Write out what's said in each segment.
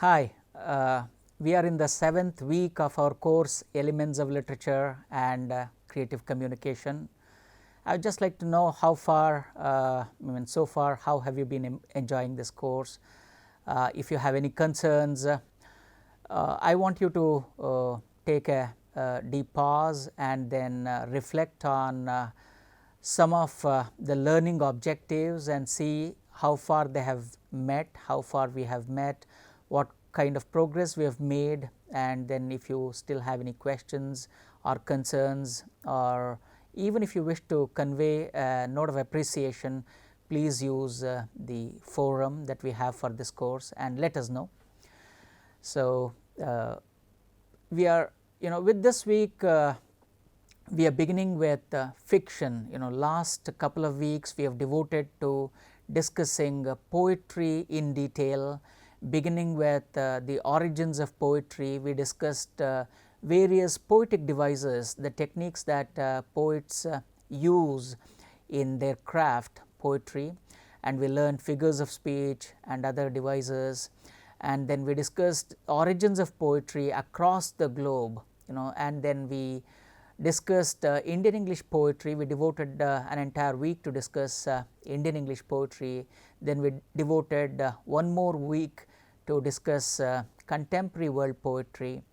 Hi, we are in the 7th week of our course Elements of Literature and Creative Communication. I would just like to know how far, so far, how have you been enjoying this course? If you have any concerns, I want you to take a deep pause and then reflect on some of the learning objectives and see how far they have met, how far we have met, what kind of progress we have made, and then if you still have any questions or concerns, or even if you wish to convey a note of appreciation, please use the forum that we have for this course and let us know. So, we are with this week we are beginning with fiction. Last couple of weeks we have devoted to discussing poetry in detail, beginning with the origins of poetry. We discussed various poetic devices, the techniques that poets use in their craft, poetry, and we learned figures of speech and other devices, and then we discussed origins of poetry across the globe, and then we discussed Indian English poetry. We devoted an entire week to discuss Indian English poetry. Then we devoted one more week to discuss contemporary world poetry.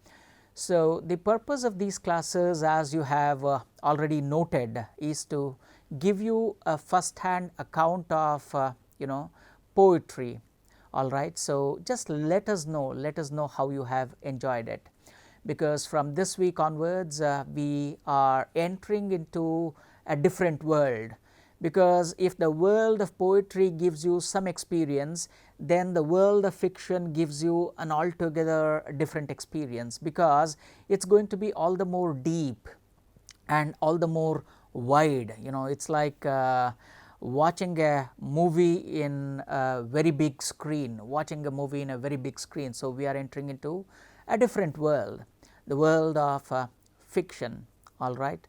So, the purpose of these classes, as you have already noted, is to give you a first hand account of poetry. All right. So, just let us know how you have enjoyed it, because from this week onwards we are entering into a different world. Because if the world of poetry gives you some experience, then the world of fiction gives you an altogether different experience, because it is going to be all the more deep and all the more wide. It is like watching a movie in a very big screen, So, we are entering into a different world, the world of fiction. All right.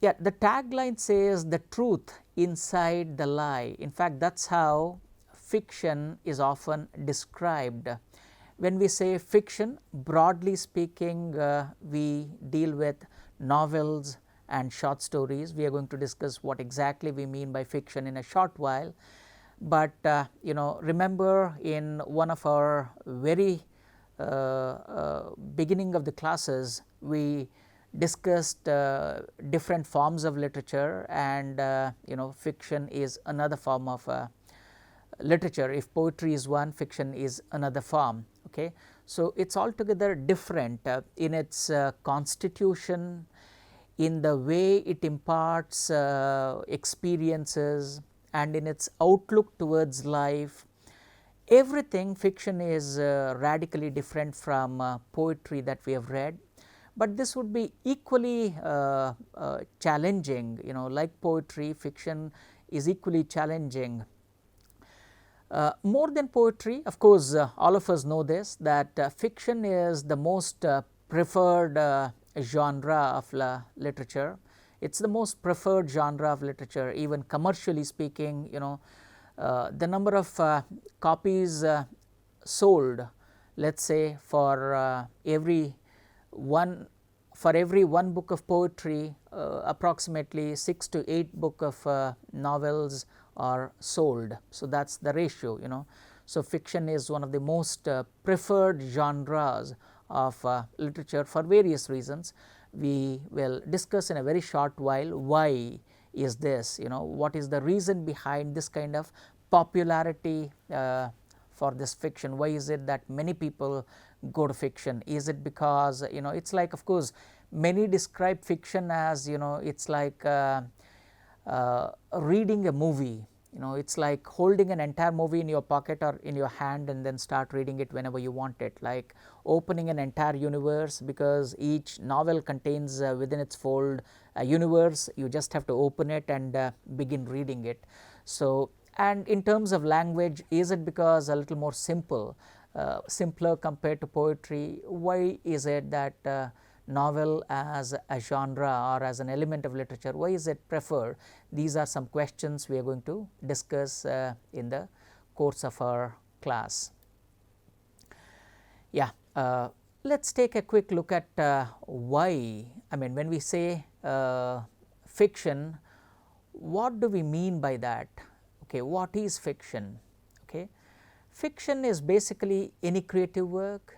Yeah, the tagline says the truth inside the lie. In fact, that is how fiction is often described. When we say fiction, broadly speaking, we deal with novels and short stories. We are going to discuss what exactly we mean by fiction in a short while. But remember, in one of our very beginning of the classes, we discussed different forms of literature, and fiction is another form of literature. If poetry is one, fiction is another form. Okay. So, it is altogether different in its constitution, in the way it imparts experiences, and in its outlook towards life. Everything, fiction is radically different from poetry that we have read, but this would be equally challenging. Like poetry, fiction is equally challenging. More than poetry, of course, all of us know this, that fiction is the most preferred genre of literature. It is the most preferred genre of literature, even commercially speaking. The number of copies sold, let us say, for every one book of poetry, approximately 6 to 8 book of novels are sold. So, that is the ratio. So, fiction is one of the most preferred genres of literature for various reasons. We will discuss in a very short while why is this, what is the reason behind this kind of popularity for this fiction. Why is it that many people go to fiction? Is it because it is like, of course, many describe fiction as it is like reading a movie. It is like holding an entire movie in your pocket or in your hand and then start reading it whenever you want it, like opening an entire universe, because each novel contains within its fold a universe. You just have to open it and begin reading it. So, and in terms of language, is it because a little more simpler compared to poetry? Why is it that novel as a genre or as an element of literature, why is it preferred? These are some questions we are going to discuss in the course of our class. Yeah, let's take a quick look at why, I mean when we say fiction, what do we mean by that? Okay, what is fiction? Okay, fiction is basically any creative work,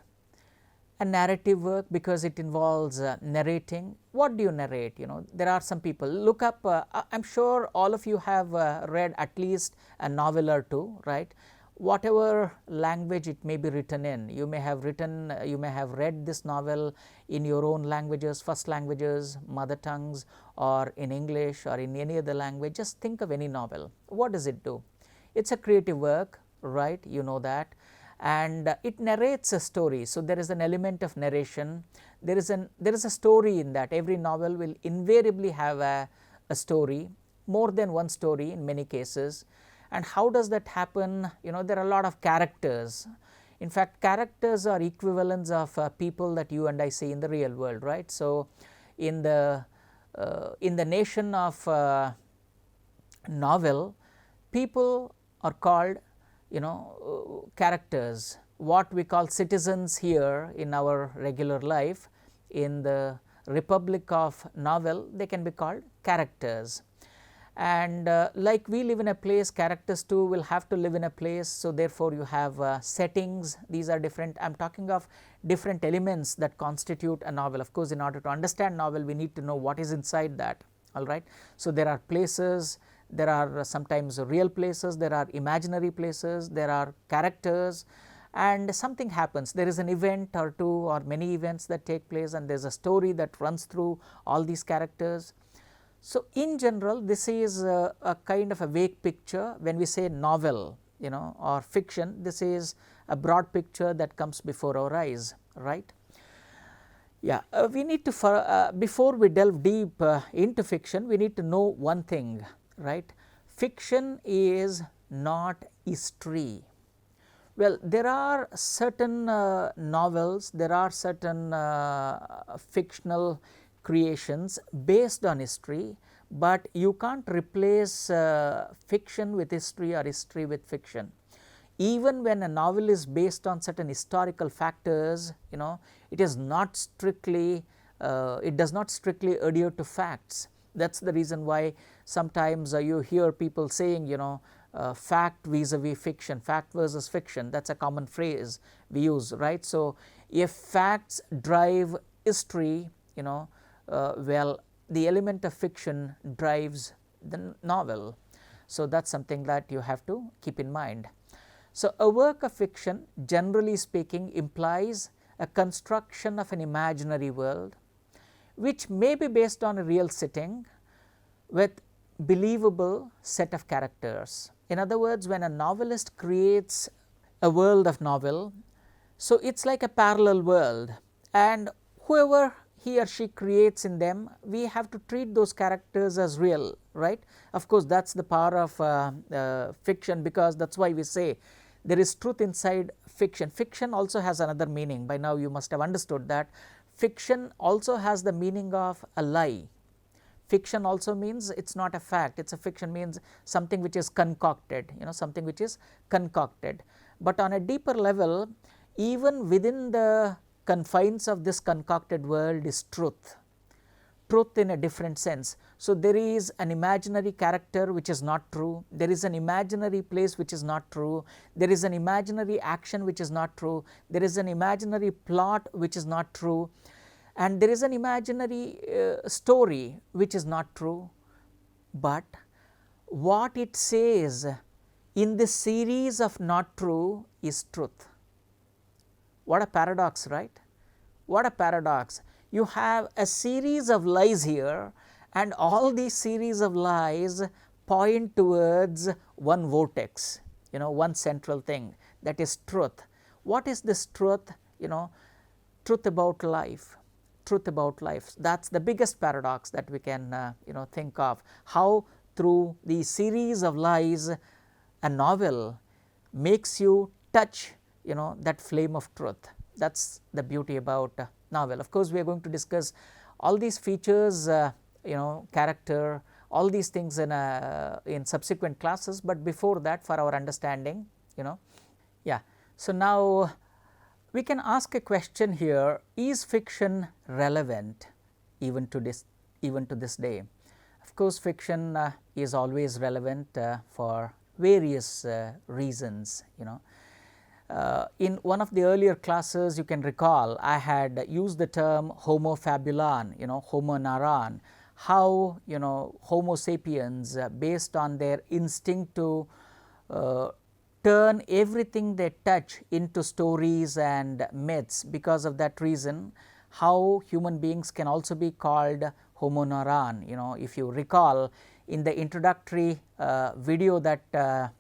a narrative work because it involves narrating. What do you narrate? You know, there are some people, look up, I am sure all of you have read at least a novel or two, right? Whatever language it may be written in, you may have written, you may have read this novel in your own languages, first languages, mother tongues, or in English or in any other language. Just think of any novel. What does it do? It's a creative work, right? You know that. And it narrates a story. So, there is an element of narration, there is a story in that. Every novel will invariably have a story, more than one story in many cases. And how does that happen? You know, there are a lot of characters. In fact, characters are equivalents of people that you and I see in the real world, right? So, in the nation of novel, people are called, you know, characters. What we call citizens here in our regular life, in the republic of novel, they can be called characters. And like we live in a place, characters too will have to live in a place. So, therefore, you have settings, these are different. I am talking of different elements that constitute a novel. Of course, in order to understand novel, we need to know what is inside that, all right. So, there are places, there are sometimes real places, there are imaginary places, there are characters, and something happens. There is an event or two or many events that take place, and there is a story that runs through all these characters. So, in general, this is a kind of a vague picture. When we say novel, you know, or fiction, this is a broad picture that comes before our eyes, right. Yeah, we need to, before we delve deep into fiction, we need to know one thing, right. Fiction is not history. Well, there are certain novels, there are certain fictional creations based on history, but you can't replace fiction with history or history with fiction. Even when a novel is based on certain historical factors, you know, it is not strictly, it does not strictly adhere to facts. That is the reason why sometimes you hear people saying, you know, fact vis-a-vis fiction, fact versus fiction. That is a common phrase we use, right. So, if facts drive history, you know, well, the element of fiction drives the novel. So, that is something that you have to keep in mind. So, a work of fiction, generally speaking, implies a construction of an imaginary world, which may be based on a real setting with believable set of characters. In other words, when a novelist creates a world of novel, so it is like a parallel world, and whoever he or she creates in them, we have to treat those characters as real, right. Of course, that is the power of fiction, because that is why we say there is truth inside fiction. Fiction also has another meaning. By now, you must have understood that fiction also has the meaning of a lie. Fiction also means it is not a fact, it is a fiction, means something which is concocted, you know, something which is concocted. But on a deeper level, even within the confines of this concocted world is truth, truth in a different sense. So, there is an imaginary character which is not true, there is an imaginary place which is not true, there is an imaginary action which is not true, there is an imaginary plot which is not true, and there is an imaginary story which is not true. But what it says in this series of not true is truth. What a paradox, right? What a paradox. You have a series of lies here, and all these series of lies point towards one vortex, you know, one central thing, that is truth. What is this truth? You know, truth about life, truth about life. That is the biggest paradox that we can you know, think of. How through the series of lies, a novel makes you touch, you know, that flame of truth. That is the beauty about novel. Of course, we are going to discuss all these features, you know, character, all these things in subsequent classes, but before that, for our understanding, you know. Yeah. So, now We can ask a question here: is fiction relevant even to this day? Of course, fiction is always relevant for various reasons. In one of the earlier classes, you can recall, I had used the term Homo fabulan, Homo naran, how Homo sapiens, based on their instinct to turn everything they touch into stories and myths. Because of that reason, how human beings can also be called Homo naran. If you recall, in the introductory video that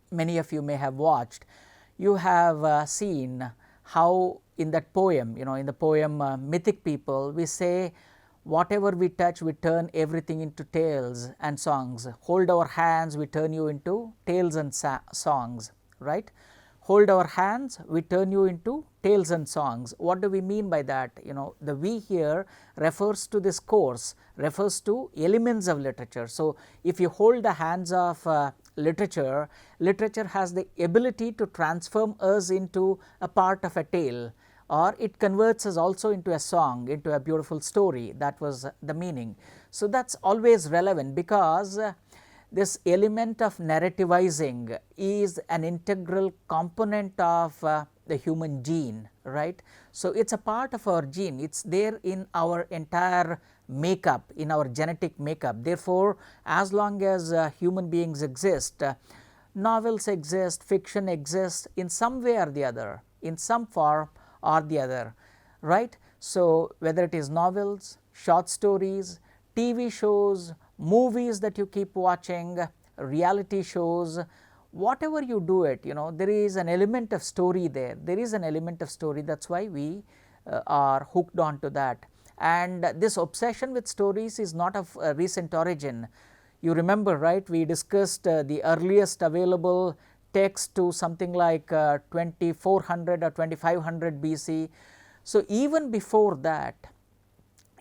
many of you may have watched, you have seen how in that poem, in the poem Mythic People, we say, whatever we touch, we turn everything into tales and songs. Hold our hands, we turn you into tales and songs, right? Hold our hands, we turn you into tales and songs. What do we mean by that? The we here refers to this course, refers to elements of literature. So, if you hold the hands of literature, literature has the ability to transform us into a part of a tale, or it converts us also into a song, into a beautiful story. That was the meaning. So, that is always relevant, because this element of narrativizing is an integral component of the human gene, right. So, it is a part of our gene, it is there in our entire makeup, in our genetic makeup. Therefore, as long as human beings exist, novels exist, fiction exists in some way or the other, in some form or the other, right. So, whether it is novels, short stories, TV shows, movies that you keep watching, reality shows, whatever you do it, there is an element of story there. There is an element of story, that is why we are hooked on to that. And this obsession with stories is not of recent origin. You remember, right, we discussed the earliest available text to something like 2400 or 2500 BC. So, even before that,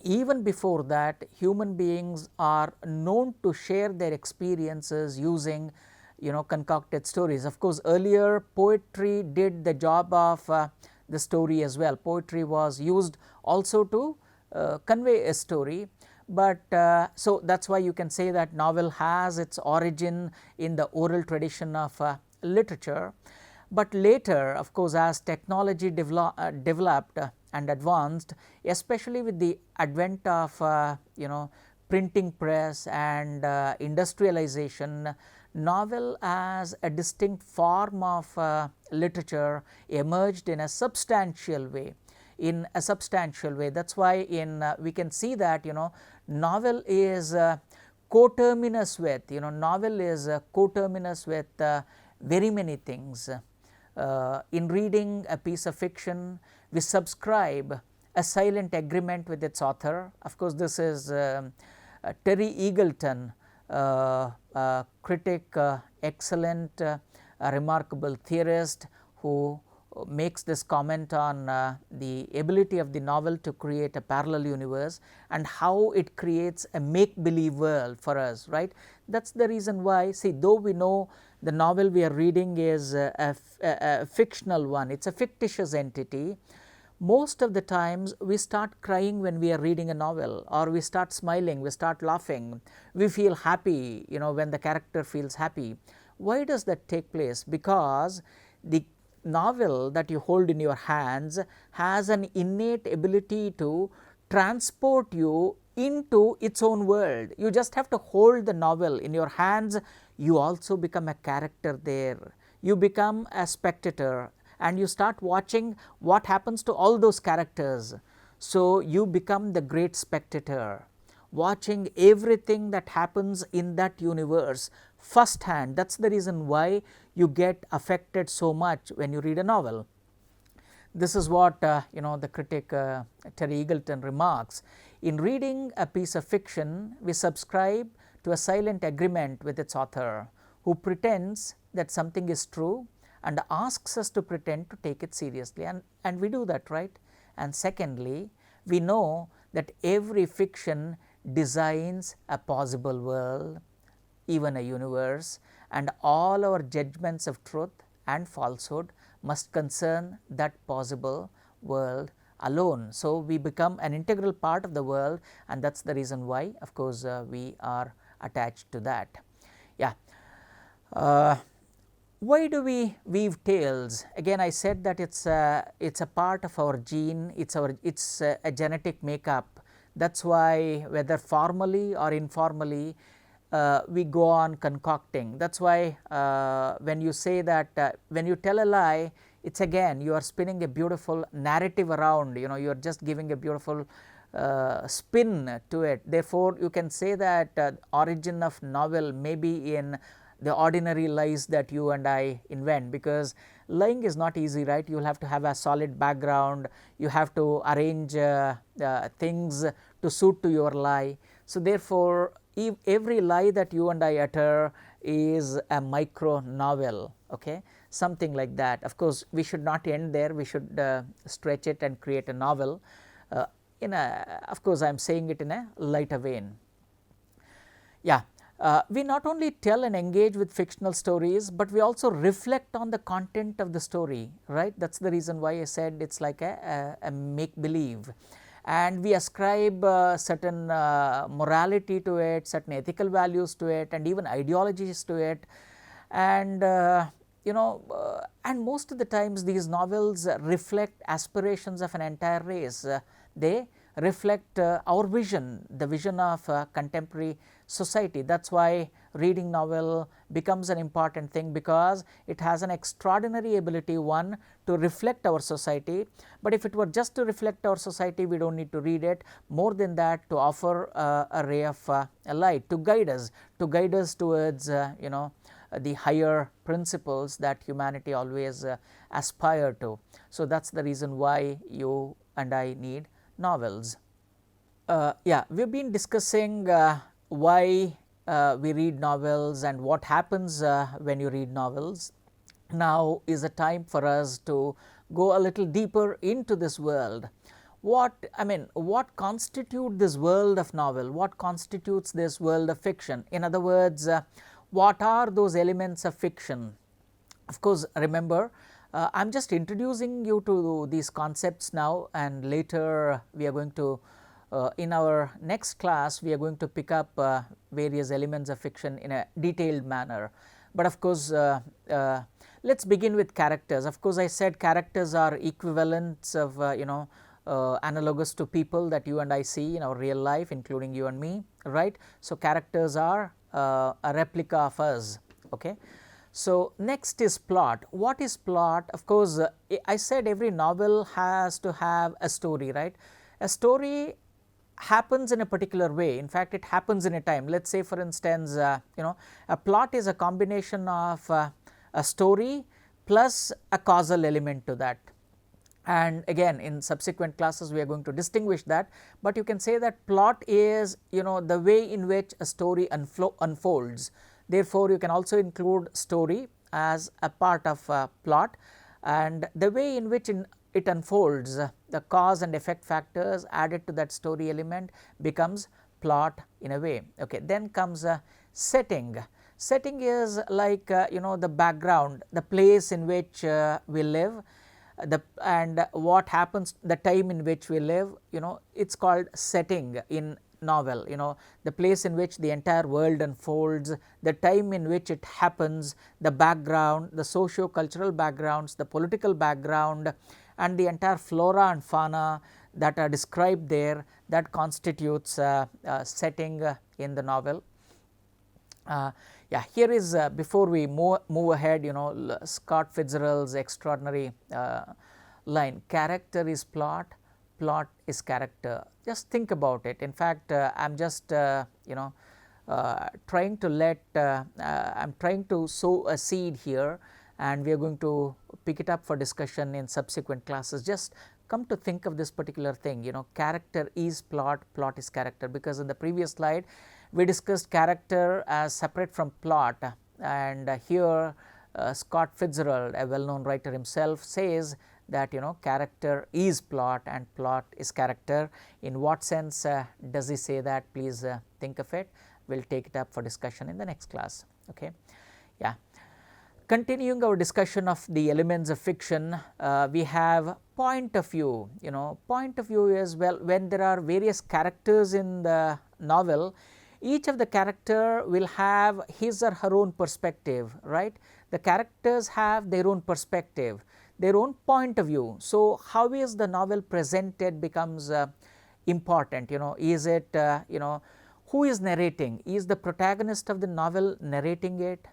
human beings are known to share their experiences using concocted stories. Of course, earlier poetry did the job of the story as well. Poetry was used also to convey a story, but so that is why you can say that novel has its origin in the oral tradition of literature. But later, of course, as technology developed and advanced, especially with the advent of printing press and industrialization, novel as a distinct form of literature emerged in a substantial way. That is why we can see that novel is coterminous with, novel is coterminous with very many things. In reading a piece of fiction, we subscribe a silent agreement with its author. Of course, this is Terry Eagleton, critic, excellent, remarkable theorist, who makes this comment on the ability of the novel to create a parallel universe and how it creates a make-believe world for us, right. That is the reason why, see, though we know the novel we are reading is a fictional one, it is a fictitious entity, most of the times we start crying when we are reading a novel, or we start smiling, we start laughing, we feel happy when the character feels happy. Why does that take place? Because the novel that you hold in your hands has an innate ability to transport you into its own world. You just have to hold the novel in your hands, you also become a character there, you become a spectator, and you start watching what happens to all those characters. So, you become the great spectator, watching everything that happens in that universe first hand. That is the reason why you get affected so much when you read a novel. This is what the critic Terry Eagleton remarks. In reading a piece of fiction, we subscribe to a silent agreement with its author, who pretends that something is true and asks us to pretend to take it seriously, and we do that, right. And secondly, we know that every fiction designs a possible world, even a universe, and all our judgments of truth and falsehood must concern that possible world alone. So, we become an integral part of the world, and that is the reason why of course, we are attached to that. Yeah. Why do we weave tales? Again, I said that it's a part of our gene, it's a genetic makeup. That's why whether formally or informally, we go on concocting. That's why when you say that when you tell a lie, it's again you are spinning a beautiful narrative around, you are just giving a beautiful spin to it. Therefore, you can say that origin of novel may be in the ordinary lies that you and I invent, because lying is not easy, right? You will have to have a solid background, you have to arrange things to suit to your lie. So, therefore, every lie that you and I utter is a micro novel, okay? Something like that. Of course, we should not end there, we should stretch it and create a novel. Of course, I am saying it in a lighter vein. Yeah. We not only tell and engage with fictional stories, but we also reflect on the content of the story, right? That is the reason why I said it is like a make-believe, and we ascribe certain morality to it, certain ethical values to it, and even ideologies to it. And and most of the times these novels reflect aspirations of an entire race. They reflect our vision, the vision of contemporary society. That is why reading novel becomes an important thing, because it has an extraordinary ability, one, to reflect our society. But if it were just to reflect our society, we do not need to read it. More than that, to offer a ray of light, to guide us towards the higher principles that humanity always aspire to. So, that is the reason why you and I need novels. Yeah, we have been discussing why we read novels and what happens when you read novels. Now is the time for us to go a little deeper into this world. What constitutes this world of novel? What constitutes this world of fiction? In other words, what are those elements of fiction? Of course, remember, I am just introducing you to these concepts now, and later we are going to in our next class we are going to pick up various elements of fiction in a detailed manner. But of course, let us begin with characters. Of course, I said characters are equivalents of analogous to people that you and I see in our real life, including you and me, right. So, characters are a replica of us, okay. So, next is plot. What is plot? Of course, I said every novel has to have a story, right. A story happens in a particular way. In fact, it happens in a time. Let us say, for instance, a plot is a combination of a story plus a causal element to that. And again, in subsequent classes we are going to distinguish that, but you can say that plot is the way in which a story unfolds. Therefore, you can also include story as a part of plot, and the way in which it unfolds, the cause and effect factors added to that story element becomes plot in a way. Okay. Then comes setting. Setting is like the background, the place in which we live, and what happens, the time in which we live, it is called setting in novel, the place in which the entire world unfolds, the time in which it happens, the background, the socio-cultural backgrounds, the political background, and the entire flora and fauna that are described there, that constitutes setting in the novel. Yeah, here is before we move ahead, Scott Fitzgerald's extraordinary line, character is plot, plot is character. Just think about it. In fact, I am just trying to sow a seed here, and we are going to pick it up for discussion in subsequent classes. Just come to think of this particular thing, character is plot, plot is character, because in the previous slide we discussed character as separate from plot, and here Scott Fitzgerald, a well known writer himself, says that character is plot and plot is character. In what sense does he say that? Please think of it. We will take it up for discussion in the next class. Okay. Yeah. Continuing our discussion of the elements of fiction, we have point of view. Point of view is, well, when there are various characters in the novel, each of the character will have his or her own perspective, right. The characters have their own perspective, their own point of view. So, how is the novel presented becomes important. Is it who is narrating? Is the protagonist of the novel narrating it?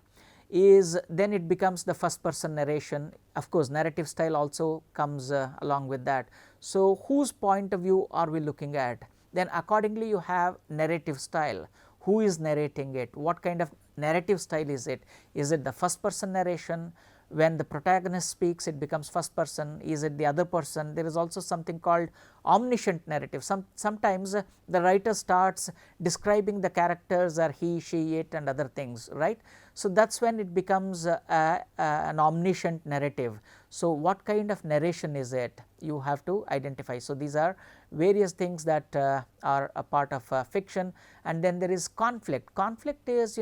Then it becomes the first person narration. Of course, narrative style also comes along with that. So, whose point of view are we looking at? Then accordingly you have narrative style. Who is narrating it? What kind of narrative style is it? Is it the first person narration? When the protagonist speaks, it becomes first person. Is it the other person? There is also something called omniscient narrative. Sometimes the writer starts describing the characters or he, she, it and other things, right. So, that is when it becomes an omniscient narrative. So, what kind of narration is it? You have to identify. So, these are various things that are a part of fiction. And then there is conflict. Conflict is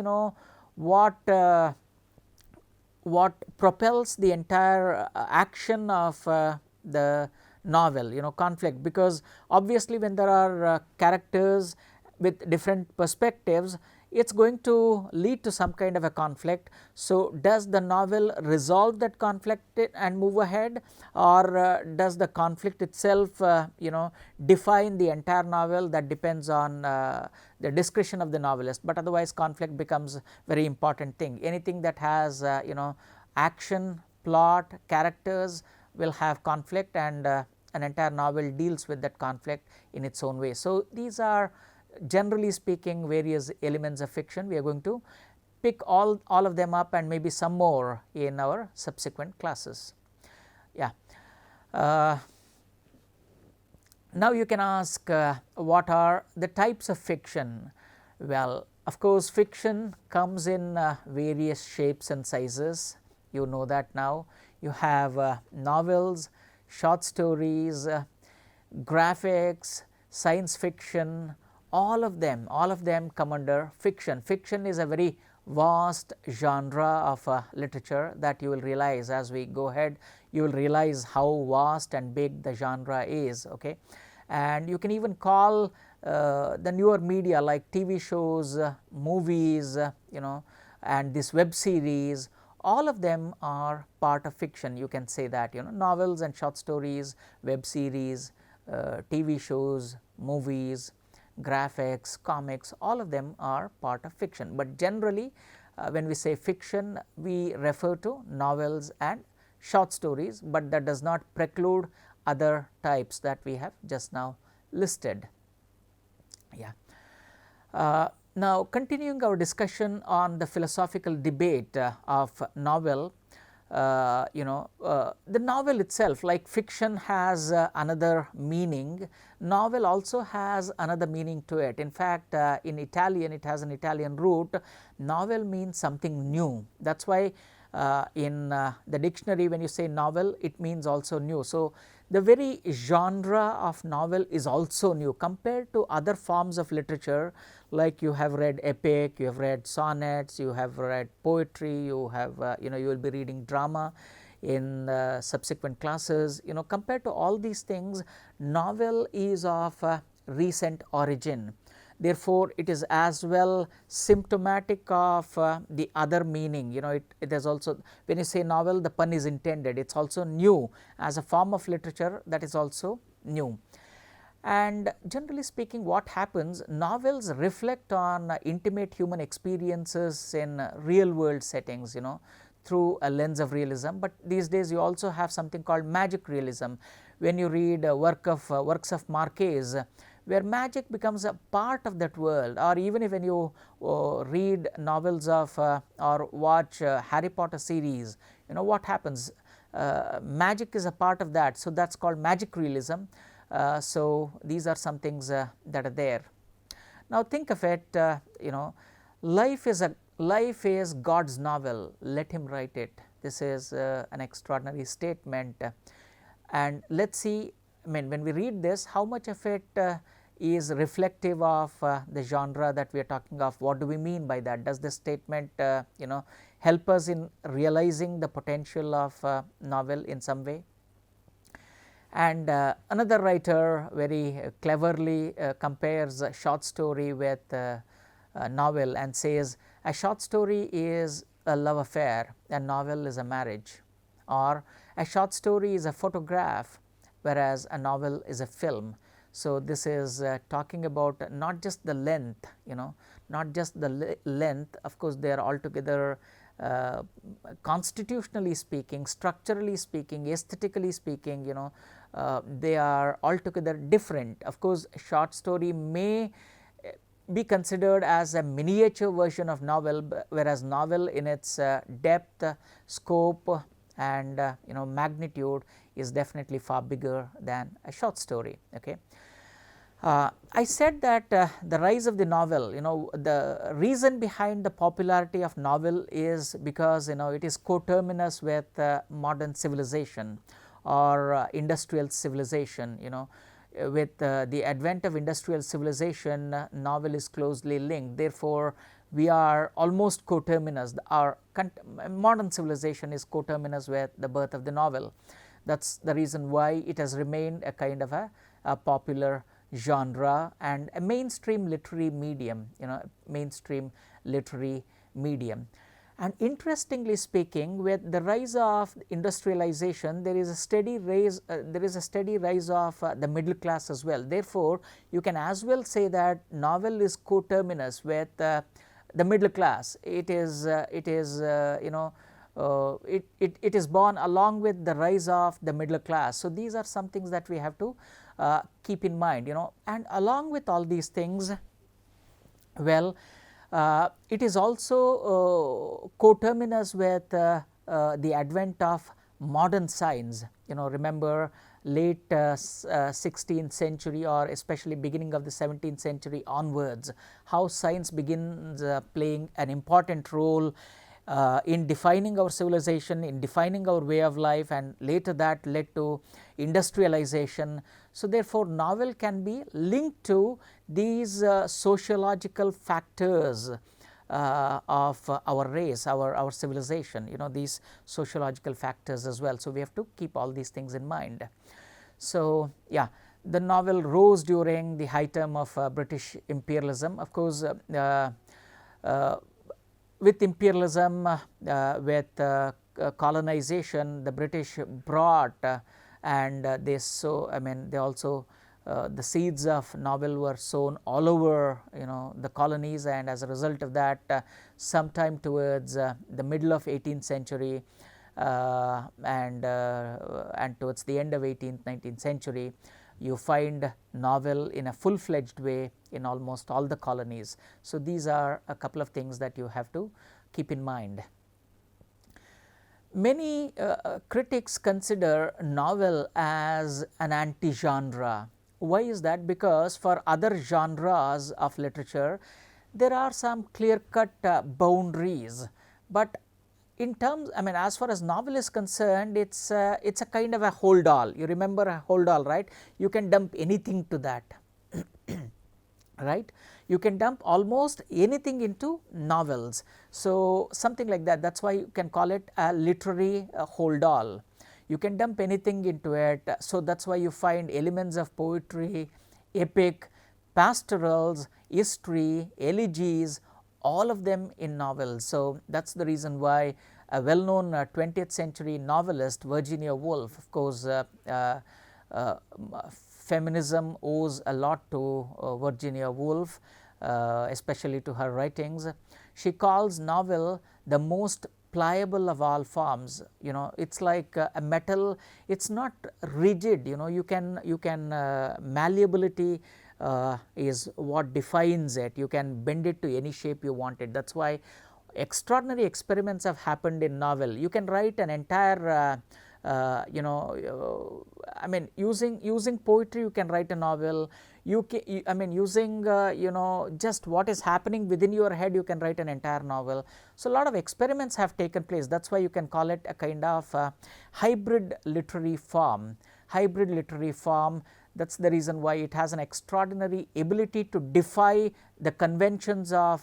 what propels the entire action of the novel, conflict, because obviously when there are characters with different perspectives, it is going to lead to some kind of a conflict. So, does the novel resolve that conflict and move ahead, or does the conflict itself define the entire novel? That depends on the discretion of the novelist, but otherwise conflict becomes very important thing. Anything that has action, plot, characters will have conflict, and an entire novel deals with that conflict in its own way. So, these are generally speaking various elements of fiction. We are going to pick all of them up and maybe some more in our subsequent classes. Yeah. Now, you can ask what are the types of fiction? Well, of course, fiction comes in various shapes and sizes. You know that now. You have novels, short stories, graphics, science fiction, all of them come under fiction. Fiction is a very vast genre of literature that you will realize as we go ahead. You will realize how vast and big the genre is, okay. And you can even call the newer media like TV shows, movies, and this web series, all of them are part of fiction. You can say that, novels and short stories, web series, TV shows, movies, graphics, comics, all of them are part of fiction. But generally when we say fiction, we refer to novels and short stories, but that does not preclude other types that we have just now listed. Yeah. Now, continuing our discussion on the philosophical debate of novel, the novel itself, like fiction has another meaning, novel also has another meaning to it. In fact, in Italian it has an Italian root. Novel means something new. That is why in the dictionary when you say novel, it means also new. So, the very genre of novel is also new compared to other forms of literature, like you have read epic, you have read sonnets, you have read poetry, you have you will be reading drama in subsequent classes. Compared to all these things, novel is of recent origin. Therefore, it is as well symptomatic of the other meaning. It is also, when you say novel, the pun is intended. It is also new as a form of literature, that is also new. And generally speaking, what happens, novels reflect on intimate human experiences in real world settings, through a lens of realism. But these days you also have something called magic realism. When you read works of Marquez, where magic becomes a part of that world, or even if when you read novels of or watch Harry Potter series, what happens, magic is a part of that. So, that is called magic realism. So, these are some things that are there. Now, think of it, life is God's novel, let him write it. This is an extraordinary statement, and let us see, when we read this, how much of it is reflective of the genre that we are talking of. What do we mean by that? Does this statement help us in realizing the potential of novel in some way? And another writer very cleverly compares a short story with a novel and says a short story is a love affair, a novel is a marriage, or a short story is a photograph whereas a novel is a film. So, this is talking about not just the length, not just the length, of course, they are altogether constitutionally speaking, structurally speaking, aesthetically speaking, they are altogether different. Of course, short story may be considered as a miniature version of novel, whereas novel in its depth, scope and magnitude is definitely far bigger than a short story. Okay. I said that the rise of the novel, the reason behind the popularity of novel is because it is coterminous with modern civilization or industrial civilization. With the advent of industrial civilization, novel is closely linked. Therefore, we are almost coterminous. Our modern civilization is coterminous with the birth of the novel. That is the reason why it has remained a kind of a popular genre and a mainstream literary medium, mainstream literary medium. And interestingly speaking, with the rise of industrialization, there is a steady rise of the middle class as well. Therefore, you can as well say that novel is coterminous with the middle class. It is born along with the rise of the middle class. So, these are some things that we have to keep in mind, and along with all these things, well, it is also coterminous with the advent of modern science. Remember late 16th century or especially beginning of the 17th century onwards, how science begins playing an important role in defining our civilization, in defining our way of life, and later that led to industrialization. So, therefore, novel can be linked to these sociological factors of our race, our civilization, these sociological factors as well. So, we have to keep all these things in mind. So, yeah, the novel rose during the high term of British imperialism. Of course, with imperialism, with colonization, the British brought and they also the seeds of novel were sown all over the colonies, and as a result of that, sometime towards the middle of 18th century and towards the end of 18th 19th century, you find novel in a full-fledged way in almost all the colonies. So, these are a couple of things that you have to keep in mind. Many critics consider novel as an anti-genre. Why is that? Because for other genres of literature, there are some clear-cut boundaries, but in terms, as far as novel is concerned, it's a kind of a hold all. You remember a hold all, right? You can dump anything to that, right? You can dump almost anything into novels. So, something like that. That's why you can call it a literary hold all. You can dump anything into it. So, that's why you find elements of poetry, epic, pastorals, history, elegies, all of them in novels. So, that is the reason why a well known 20th century novelist Virginia Woolf, of course, feminism owes a lot to Virginia Woolf, especially to her writings. She calls novel the most pliable of all forms. It's like a metal, it's not rigid, you can malleability is what defines it. You can bend it to any shape you want it. That's why extraordinary experiments have happened in novel. You can write an entire using poetry you can write a novel. Using just what is happening within your head, you can write an entire novel. So, a lot of experiments have taken place. That's why you can call it a kind of hybrid literary form. That is the reason why it has an extraordinary ability to defy the conventions of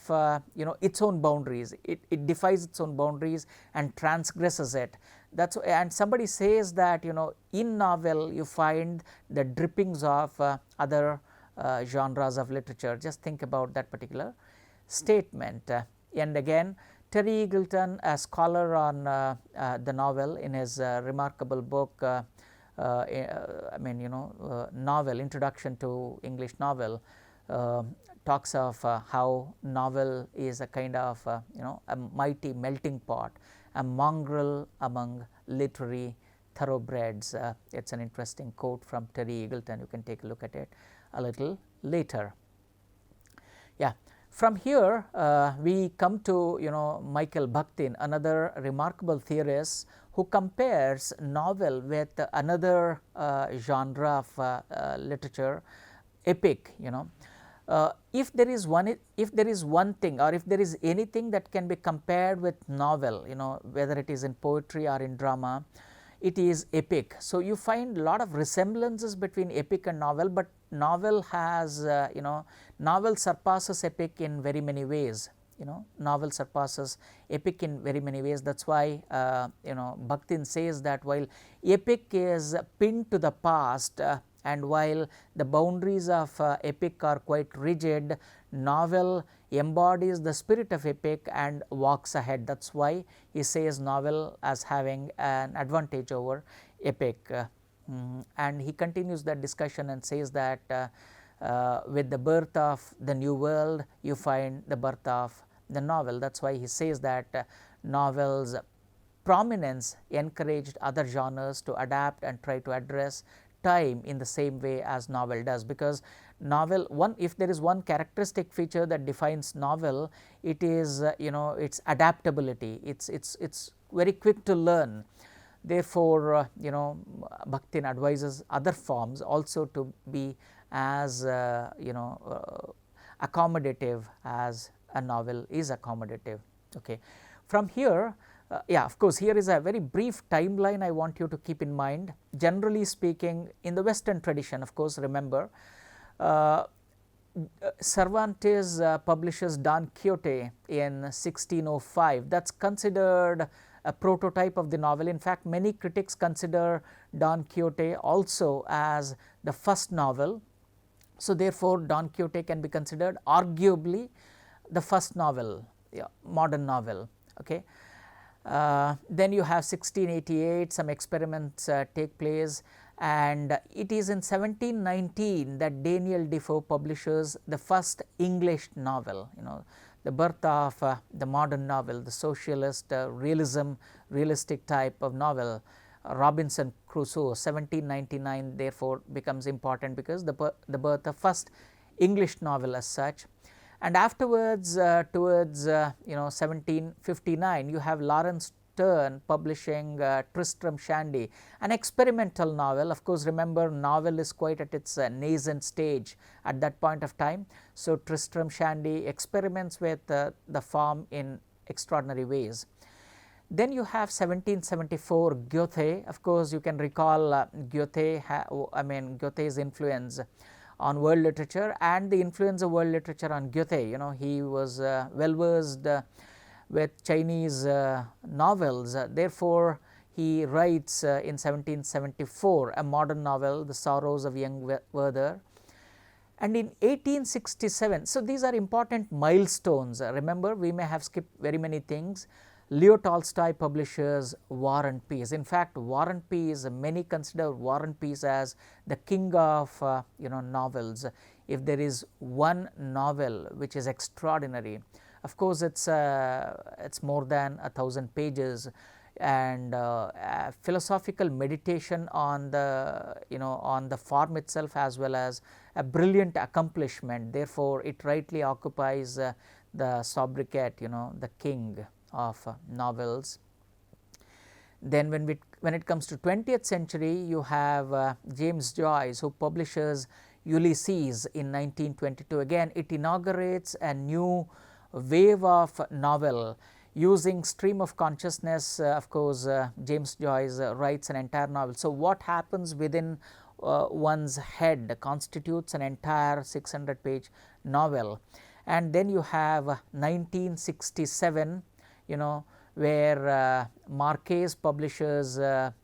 its own boundaries. It defies its own boundaries and transgresses it. That's and somebody says that in novel you find the drippings of other genres of literature. Just think about that particular statement. And again, Terry Eagleton, a scholar on the novel, in his remarkable book novel, Introduction to English Novel, talks of how novel is a kind of a mighty melting pot, a mongrel among literary thoroughbreds. It's an interesting quote from Terry Eagleton. You can take a look at it a little later. Yeah. From here we come to Michael Bakhtin, another remarkable theorist who compares novel with another genre of literature, epic. If there is one thing, or if there is anything that can be compared with novel, whether it is in poetry or in drama, it is epic. So you find a lot of resemblances between epic and novel, but novel has novel surpasses epic in very many ways. Novel surpasses epic in very many ways. That is why Bakhtin says that while epic is pinned to the past, and while the boundaries of epic are quite rigid, novel embodies the spirit of epic and walks ahead. That is why he says novel as having an advantage over epic. And he continues that discussion and says that with the birth of the new world, you find the birth of the novel. That is why he says that novels' prominence encouraged other genres to adapt and try to address time in the same way as novel does, because novel, if there is one characteristic feature that defines novel, it is its adaptability. It's very quick to learn. Therefore, Bakhtin advises other forms also to be as accommodative as a novel is accommodative. Okay. From here, of course, here is a very brief timeline I want you to keep in mind. Generally speaking, in the Western tradition, of course, remember, Cervantes publishes Don Quixote in 1605. That is considered a prototype of the novel. In fact, many critics consider Don Quixote also as the first novel. So, therefore, Don Quixote can be considered arguably the first novel, modern novel. Okay. Then you have 1688, some experiments take place, and it is in 1719 that Daniel Defoe publishes the first English novel, the birth of the modern novel, the socialist realistic type of novel, Robinson Crusoe. 1799 therefore becomes important because the birth of first English novel as such. And afterwards, towards 1759, you have Lawrence Sterne publishing Tristram Shandy, an experimental novel. Of course, remember, novel is quite at its nascent stage at that point of time. So, Tristram Shandy experiments with the form in extraordinary ways. Then you have 1774 Goethe. Of course, you can recall Goethe's influence on world literature and the influence of world literature on Goethe. He was well versed with Chinese novels. Therefore, he writes in 1774 a modern novel, The Sorrows of Young Werther. And in 1867, so these are important milestones. Remember, we may have skipped very many things. Leo Tolstoy publishes War and Peace. In fact, War and Peace, many consider War and Peace as the king of novels. If there is one novel which is extraordinary, of course, it's more than 1,000 pages, and philosophical meditation on the form itself, as well as a brilliant accomplishment. Therefore, it rightly occupies the sobriquet, the king of novels. Then when it comes to 20th century, you have James Joyce, who publishes Ulysses in 1922. Again, it inaugurates a new wave of novel using stream of consciousness. Of course, James Joyce writes an entire novel. So, what happens within one's head constitutes an entire 600-page novel. And then you have 1967, where Marquez publishes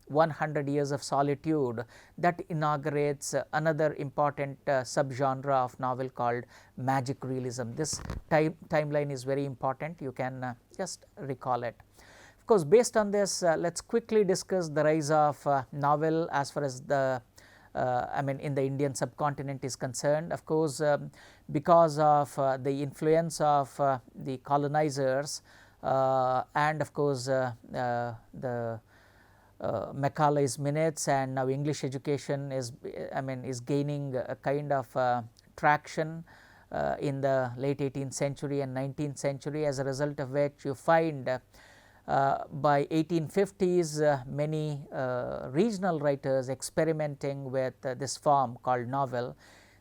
100 Years of Solitude, that inaugurates another important subgenre of novel called magic realism. This timeline is very important, you can just recall it. Of course, based on this, let us quickly discuss the rise of novel as far as the in the Indian subcontinent is concerned. Of course, because of the influence of the colonizers, and of course the Macaulay's minutes, and now English education is is gaining a kind of traction in the late 18th century and 19th century, as a result of which you find by 1850s many regional writers experimenting with this form called novel.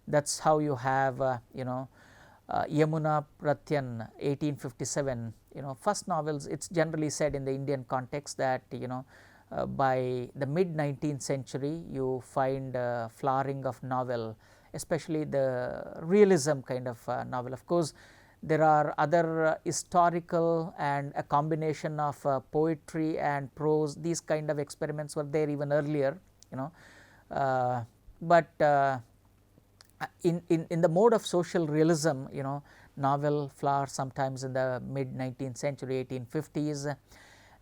That is how you have Yamuna Pratyan 1857, first novels. It is generally said in the Indian context that by the mid 19th century you find flowering of novel, especially the realism kind of novel. Of course, there are other historical and a combination of poetry and prose. These kind of experiments were there even earlier, but in the mode of social realism, novel flowers sometimes in the mid 19th century, 1850s.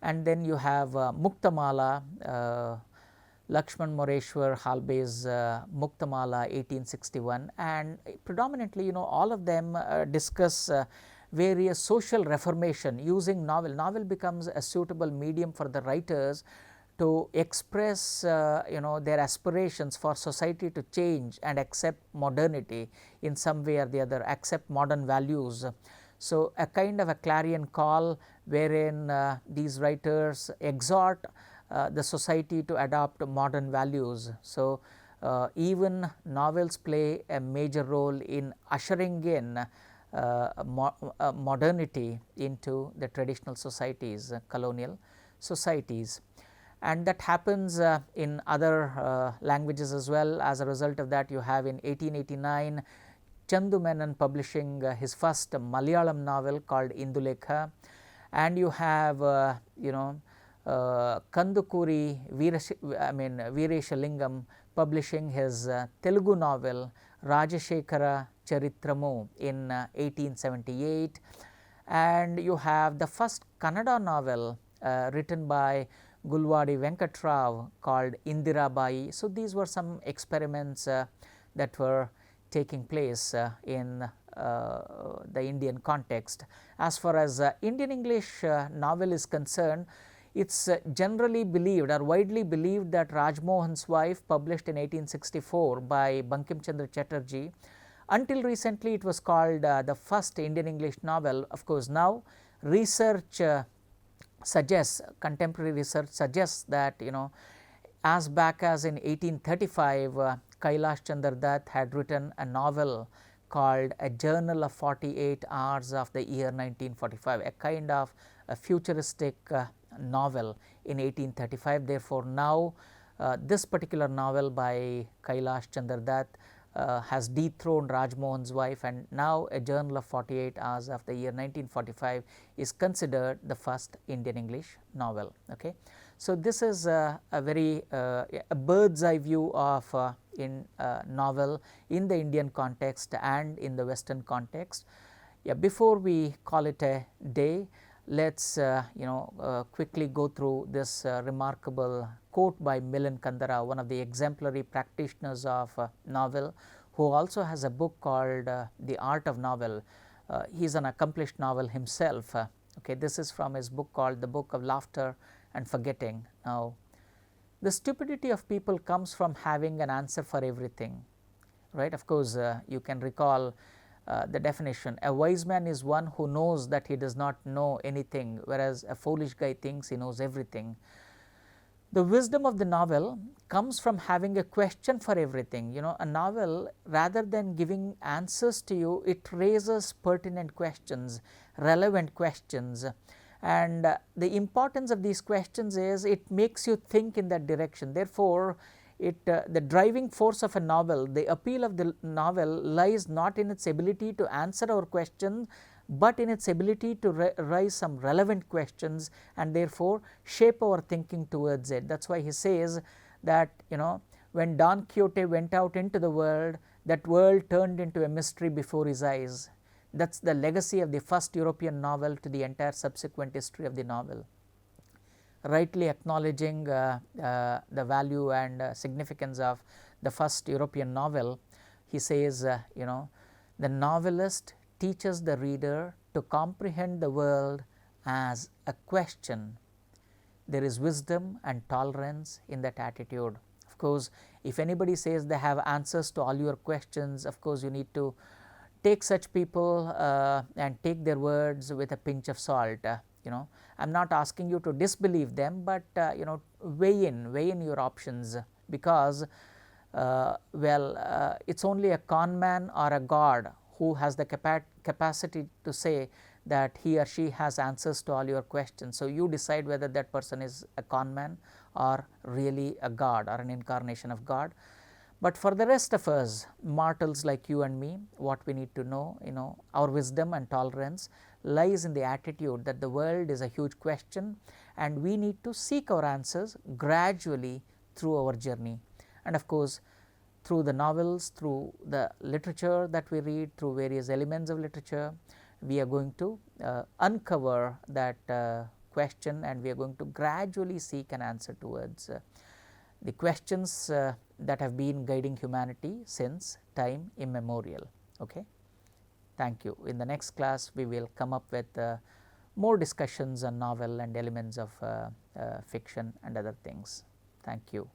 And then you have Muktamala, Lakshman Moreshwar Halbe's Muktamala 1861, and predominantly all of them discuss various social reformation using novel. Novel becomes a suitable medium for the writers to express their aspirations for society to change and accept modernity in some way or the other, accept modern values. So, a kind of a clarion call wherein these writers exhort the society to adopt modern values. So, even novels play a major role in ushering in modernity into the traditional societies, colonial societies, and that happens in other languages as well. As a result of that, you have in 1889 Chandu Menon publishing his first Malayalam novel called Indulekha, and you have Kandukuri Veerashalingam publishing his Telugu novel Rajashekara Charitramu in 1878, and you have the first Kannada novel written by Gulwadi Venkatrao called Indirabai. So, these were some experiments that were taking place in the Indian context. As far as Indian English novel is concerned, it is generally believed or widely believed that Rajmohan's Wife, published in 1864 by Bankim Chandra Chatterjee, until recently it was called the first Indian English novel. Of course, now research suggests, contemporary research suggests that as back as in 1835 Kailash Chandra Dutt had written a novel called A Journal of 48 Hours of the year 1945, a kind of a futuristic novel in 1835. Therefore, now this particular novel by Kailash Chandra Dutt has dethroned Rajmohan's Wife, and now A Journal of 48 Hours of the year 1945 is considered the first Indian English novel. Okay. So, this is a very a bird's eye view of novel in the Indian context and in the Western context. Yeah, before we call it a day, let us quickly go through this remarkable quote by Milan Kundera, one of the exemplary practitioners of novel, who also has a book called The Art of Novel. He is an accomplished novel himself. Okay, this is from his book called The Book of Laughter and Forgetting. Now, the stupidity of people comes from having an answer for everything, right. Of course, you can recall the definition. A wise man is one who knows that he does not know anything, whereas a foolish guy thinks he knows everything. The wisdom of the novel comes from having a question for everything. A novel, rather than giving answers to you, it raises pertinent questions, relevant questions, and the importance of these questions is it makes you think in that direction. Therefore, the driving force of a novel, the appeal of the novel lies not in its ability to answer our questions, but in its ability to raise some relevant questions and therefore shape our thinking towards it. That is why he says that, when Don Quixote went out into the world, that world turned into a mystery before his eyes. That is the legacy of the first European novel to the entire subsequent history of the novel. Rightly acknowledging the value and significance of the first European novel, he says, the novelist teaches the reader to comprehend the world as a question. There is wisdom and tolerance in that attitude. Of course, if anybody says they have answers to all your questions, of course you need to take such people and take their words with a pinch of salt. I am not asking you to disbelieve them, but weigh in your options, because it is only a con man or a god who has the capacity to say that he or she has answers to all your questions. So, you decide whether that person is a con man or really a god or an incarnation of God. But for the rest of us, mortals like you and me, what we need to know, our wisdom and tolerance lies in the attitude that the world is a huge question and we need to seek our answers gradually through our journey. And of course, through the novels, through the literature that we read, through various elements of literature, we are going to uncover that question, and we are going to gradually seek an answer towards the questions that have been guiding humanity since time immemorial. Okay? Thank you. In the next class, we will come up with more discussions on novel and elements of fiction and other things. Thank you.